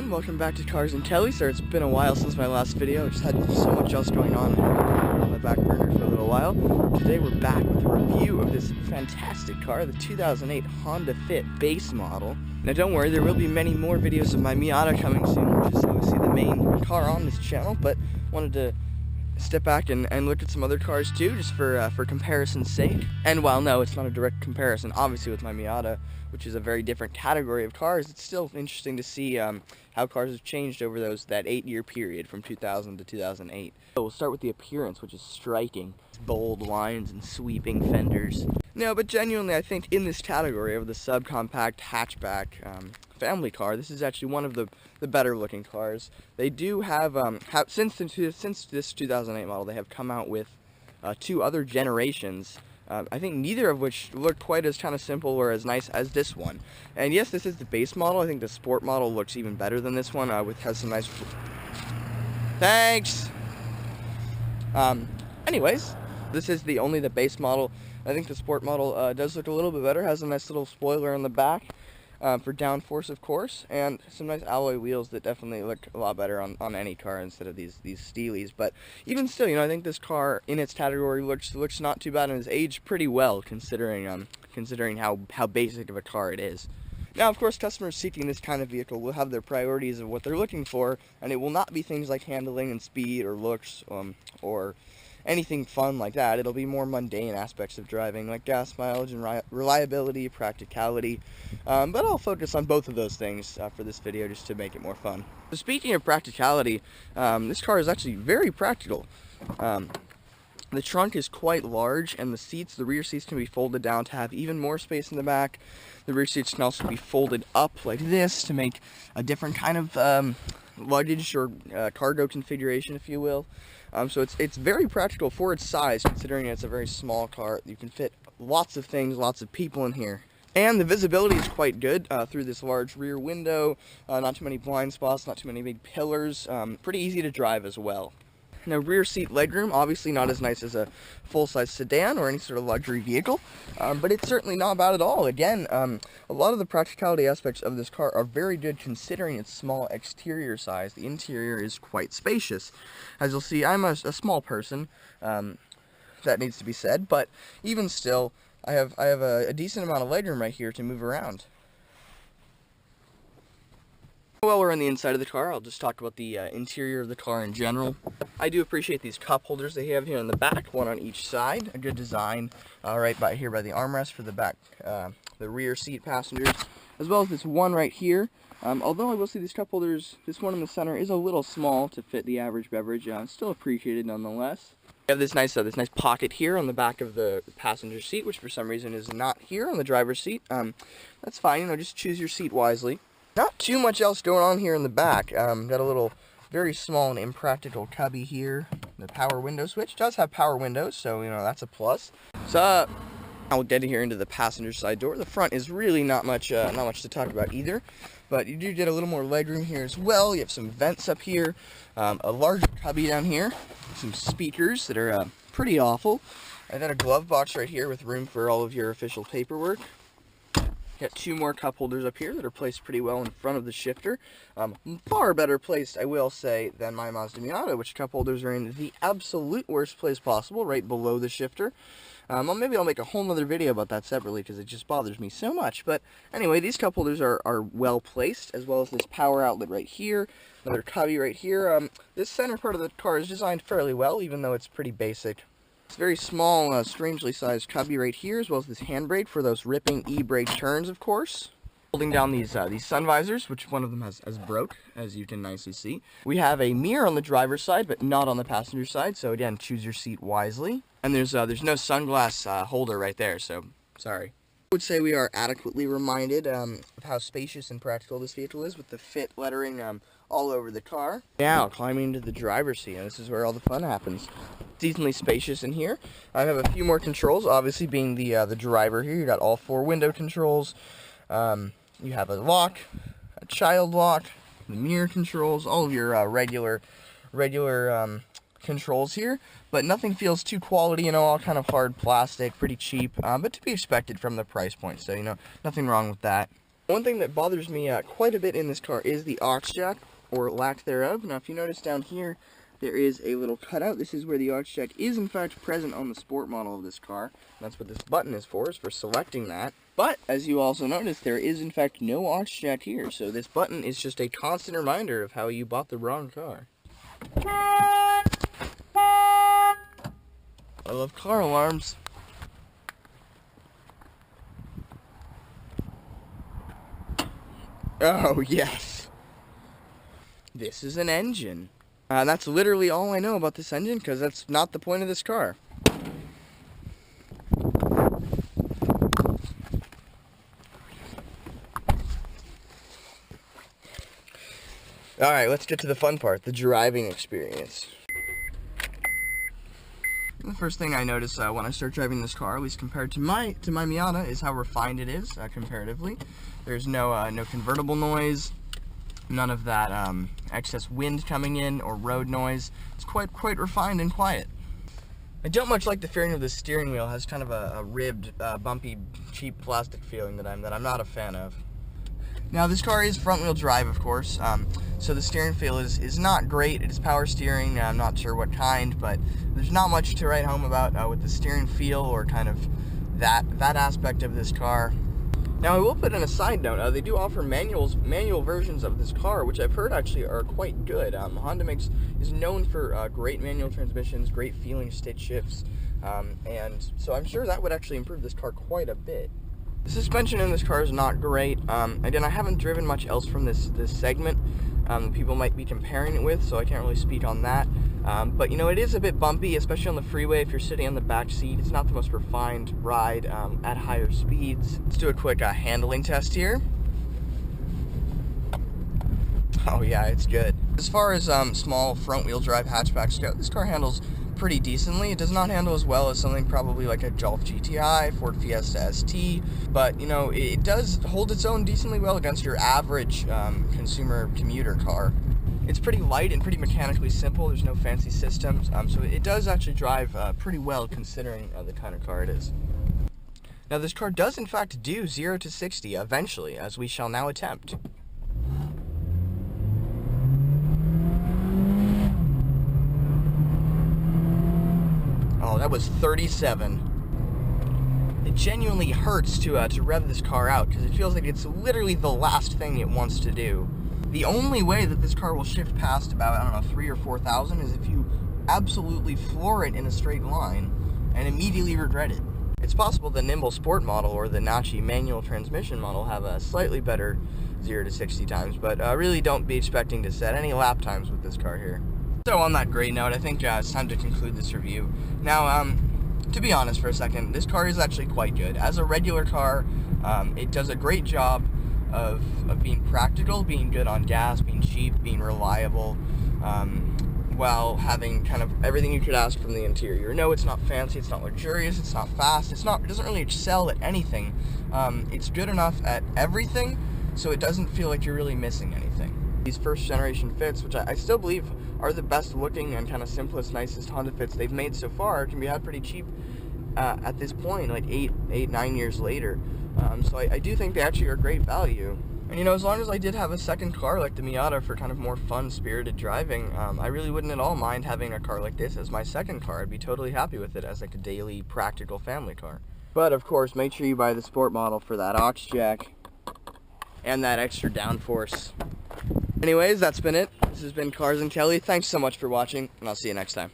everyone, welcome back to Cars and Kelley. Sorry, it's been a while since my last video. I just had so much else going on my back burner for a little while. Today we're back with a review of this fantastic car, the 2008 Honda Fit base model. Now don't worry, there will be many more videos of my Miata coming soon, which is obviously the main car on this channel, but wanted to step back and look at some other cars too, just for comparison's sake. And while no, it's not a direct comparison, obviously, with my Miata, which is a very different category of cars, it's still interesting to see how cars have changed over that 8-year period from 2000 to 2008. So we'll start with the appearance, which is striking. Bold lines and sweeping fenders. No, but genuinely, I think in this category of the subcompact hatchback family car, this is actually one of the better looking cars. They do have, since this 2008 model, they have come out with 2 other generations. I think neither of which look quite as kind of simple or as nice as this one. And yes, this is the base model. I think the sport model looks even better than this one, has some nice... Thanks! Anyways, this is only the base model. I think the sport model does look a little bit better. Has a nice little spoiler on the back for downforce, of course, and some nice alloy wheels that definitely look a lot better on any car instead of these Steelies. But even still, you know, I think this car in its category looks not too bad and has aged pretty well considering how basic of a car it is. Now, of course, customers seeking this kind of vehicle will have their priorities of what they're looking for, and it will not be things like handling and speed or looks or anything fun like that. It'll be more mundane aspects of driving, like gas mileage and reliability, practicality. But I'll focus on both of those things for this video just to make it more fun. So speaking of practicality, this car is actually very practical. The trunk is quite large, and the rear seats can be folded down to have even more space in the back. The rear seats can also be folded up like this to make a different kind of luggage or cargo configuration, if you will. So it's very practical for its size, considering it's a very small car. You can fit lots of things, lots of people in here. And the visibility is quite good through this large rear window. Not too many blind spots, not too many big pillars. Pretty easy to drive as well. Now, rear seat legroom, obviously not as nice as a full-size sedan or any sort of luxury vehicle, but it's certainly not bad at all. Again, a lot of the practicality aspects of this car are very good considering its small exterior size. The interior is quite spacious. As you'll see, I'm a small person, that needs to be said, but even still, I have a decent amount of legroom right here to move around. While we're on the inside of the car, I'll just talk about the interior of the car in general. I do appreciate these cup holders they have here on the back, one on each side. A good design right by here by the armrest for the back, the rear seat passengers, as well as this one right here. Although I will say these cup holders, this one in the center is a little small to fit the average beverage. Still appreciated nonetheless. We have this nice pocket here on the back of the passenger seat, which for some reason is not here on the driver's seat. That's fine, you know, just choose your seat wisely. Not too much else going on here in the back. Got a little very small and impractical cubby here. The power window switch does have power windows, so you know that's a plus. So I'll get here into the passenger side door. The front is really not much to talk about either, but you do get a little more legroom here as well. You have some vents up here, a larger cubby down here, some speakers that are pretty awful, and then a glove box right here with room for all of your official paperwork. Got 2 more cup holders up here that are placed pretty well in front of the shifter. Far better placed, I will say, than my Mazda Miata, which cup holders are in the absolute worst place possible, right below the shifter. Maybe I'll make a whole nother video about that separately because it just bothers me so much. But anyway, these cup holders are well placed, as well as this power outlet right here, another cubby right here. This center part of the car is designed fairly well, even though it's pretty basic. It's very small, strangely sized cubby right here, as well as this handbrake for those ripping e-brake turns, of course. Holding down these sun visors, which one of them has broke, as you can nicely see. We have a mirror on the driver's side, but not on the passenger side, so again, choose your seat wisely. And there's no sunglass holder right there, so sorry. I would say we are adequately reminded of how spacious and practical this vehicle is with the Fit lettering all over the car. Now, climbing into the driver's seat, and this is where all the fun happens. Decently spacious in here. I have a few more controls, obviously being the driver here. You got all 4 window controls. You have a lock, a child lock, the mirror controls, all of your regular controls here, but nothing feels too quality, you know, all kind of hard plastic, pretty cheap, but to be expected from the price point, so, you know, nothing wrong with that. One thing that bothers me quite a bit in this car is the aux jack, or lack thereof. Now if you notice down here, there is a little cutout. This is where the aux jack is in fact present on the sport model of this car. That's what this button is for selecting that. But, as you also notice, there is in fact no aux jack here, so this button is just a constant reminder of how you bought the wrong car. I love car alarms. Oh, yes. This is an engine. That's literally all I know about this engine, because that's not the point of this car. Alright, let's get to the fun part, the driving experience. The first thing I notice when I start driving this car, at least compared to my Miata, is how refined it is comparatively. There's no convertible noise, none of that excess wind coming in or road noise. It's quite refined and quiet. I don't much like the fairing of the steering wheel. It has kind of a ribbed, bumpy, cheap plastic feeling that I'm not a fan of. Now this car is front wheel drive, of course, so the steering feel is not great. It is power steering. I'm not sure what kind, but there's not much to write home about with the steering feel or kind of that aspect of this car. Now I will put in a side note, they do offer manual versions of this car, which I've heard actually are quite good. Honda is known for great manual transmissions, great feeling stitch shifts, and so I'm sure that would actually improve this car quite a bit. The suspension in this car is not great. Again, I haven't driven much else from this segment that people might be comparing it with, so I can't really speak on that. But you know, it is a bit bumpy, especially on the freeway if you're sitting on the back seat. It's not the most refined ride at higher speeds. Let's do a quick handling test here. Oh yeah, it's good. As far as small front-wheel drive hatchbacks go, this car handles pretty decently. It does not handle as well as something probably like a Golf GTI, Ford Fiesta ST, but you know, it does hold its own decently well against your average consumer commuter car. It's pretty light and pretty mechanically simple. There's no fancy systems, so it does actually drive pretty well considering the kind of car it is. Now this car does in fact do 0 to 60 eventually, as we shall now attempt. Oh, that was 37. It genuinely hurts to rev this car out, because it feels like it's literally the last thing it wants to do. The only way that this car will shift past about, I don't know, 3,000 or 4,000 is if you absolutely floor it in a straight line and immediately regret it. It's possible the Nimble Sport model or the Nachi manual transmission model have a slightly better 0 to 60 times, but really don't be expecting to set any lap times with this car here. So on that great note, I think it's time to conclude this review. Now, to be honest for a second, this car is actually quite good. As a regular car, it does a great job of being practical, being good on gas, being cheap, being reliable, while having kind of everything you could ask from the interior. No, it's not fancy, it's not luxurious, it's not fast, it doesn't really excel at anything. It's good enough at everything, so it doesn't feel like you're really missing anything. These first generation fits, which I still believe are the best looking and kind of simplest, nicest Honda fits they've made so far, can be had pretty cheap at this point, like 9 years later. So I do think they actually are great value. And you know, as long as I did have a second car like the Miata for kind of more fun, spirited driving, I really wouldn't at all mind having a car like this as my second car. I'd be totally happy with it as like a daily, practical family car. But of course, make sure you buy the sport model for that aux jack and that extra downforce. Anyways, that's been it. This has been Cars and Kelley. Thanks so much for watching, and I'll see you next time.